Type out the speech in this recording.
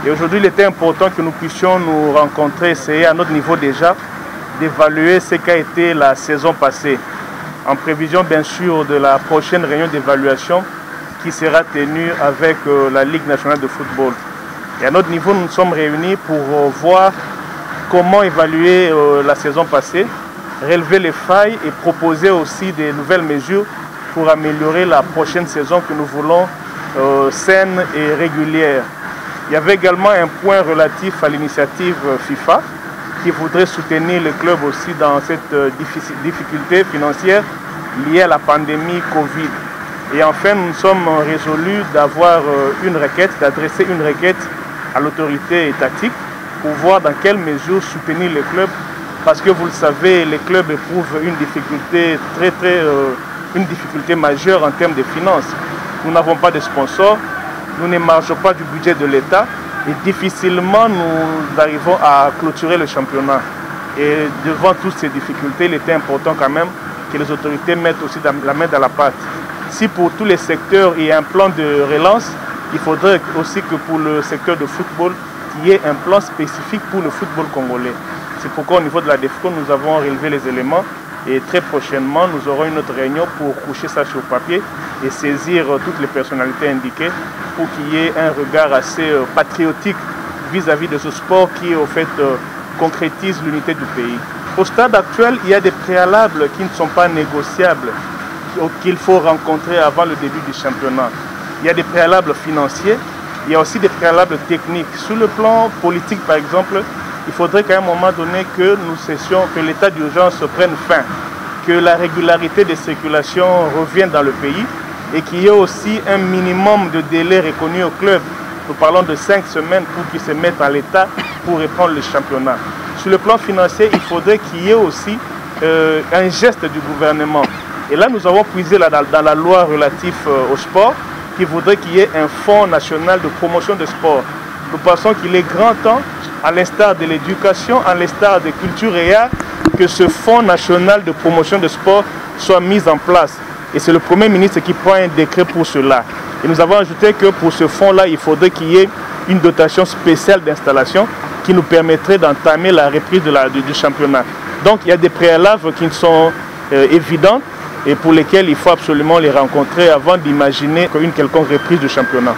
Et aujourd'hui, il était important que nous puissions nous rencontrer, essayer à notre niveau déjà d'évaluer ce qu'a été la saison passée, en prévision bien sûr de la prochaine réunion d'évaluation qui sera tenue avec la Ligue nationale de football. Et à notre niveau, nous nous sommes réunis pour voir comment évaluer la saison passée, relever les failles et proposer aussi des nouvelles mesures pour améliorer la prochaine saison que nous voulons saine et régulière. Il y avait également un point relatif à l'initiative FIFA qui voudrait soutenir le club aussi dans cette difficulté financière liée à la pandémie Covid. Et enfin, nous sommes résolus d'avoir une requête, d'adresser une requête à l'autorité étatique pour voir dans quelle mesure soutenir le club, parce que vous le savez, les clubs éprouvent une difficulté une difficulté majeure en termes de finances. Nous n'avons pas de sponsors, nous n'émargeons pas du budget de l'État et difficilement nous arrivons à clôturer le championnat. Et devant toutes ces difficultés, il était important quand même que les autorités mettent aussi la main dans la pâte. Si pour tous les secteurs il y a un plan de relance, il faudrait aussi que pour le secteur de football, qu'il y ait un plan spécifique pour le football congolais. C'est pourquoi au niveau de la DEFCO, nous avons relevé les éléments et très prochainement, nous aurons une autre réunion pour coucher ça sur papier et saisir toutes les personnalités indiquées pour qu'il y ait un regard assez patriotique vis-à-vis de ce sport qui, au fait, concrétise l'unité du pays. Au stade actuel, il y a des préalables qui ne sont pas négociables, qu'il faut rencontrer avant le début du championnat. Il y a des préalables financiers, il y a aussi des préalables techniques. Sur le plan politique, par exemple, il faudrait qu'à un moment donné que nous cessions, que l'état d'urgence prenne fin, que la régularité des circulations revienne dans le pays et qu'il y ait aussi un minimum de délai reconnu au club. Nous parlons de 5 semaines pour qu'ils se mettent à l'état pour reprendre le championnat. Sur le plan financier, il faudrait qu'il y ait aussi un geste du gouvernement. Et là, nous avons puisé dans la loi relative au sport qui voudrait qu'il y ait un fonds national de promotion de sport. Nous pensons qu'il est grand temps, à l'instar de l'éducation, à l'instar de culture et art, que ce fonds national de promotion de sport soit mis en place. Et c'est le Premier ministre qui prend un décret pour cela. Et nous avons ajouté que pour ce fonds-là, il faudrait qu'il y ait une dotation spéciale d'installation qui nous permettrait d'entamer la reprise du championnat. Donc il y a des préalables qui sont évidents et pour lesquels il faut absolument les rencontrer avant d'imaginer une quelconque reprise du championnat.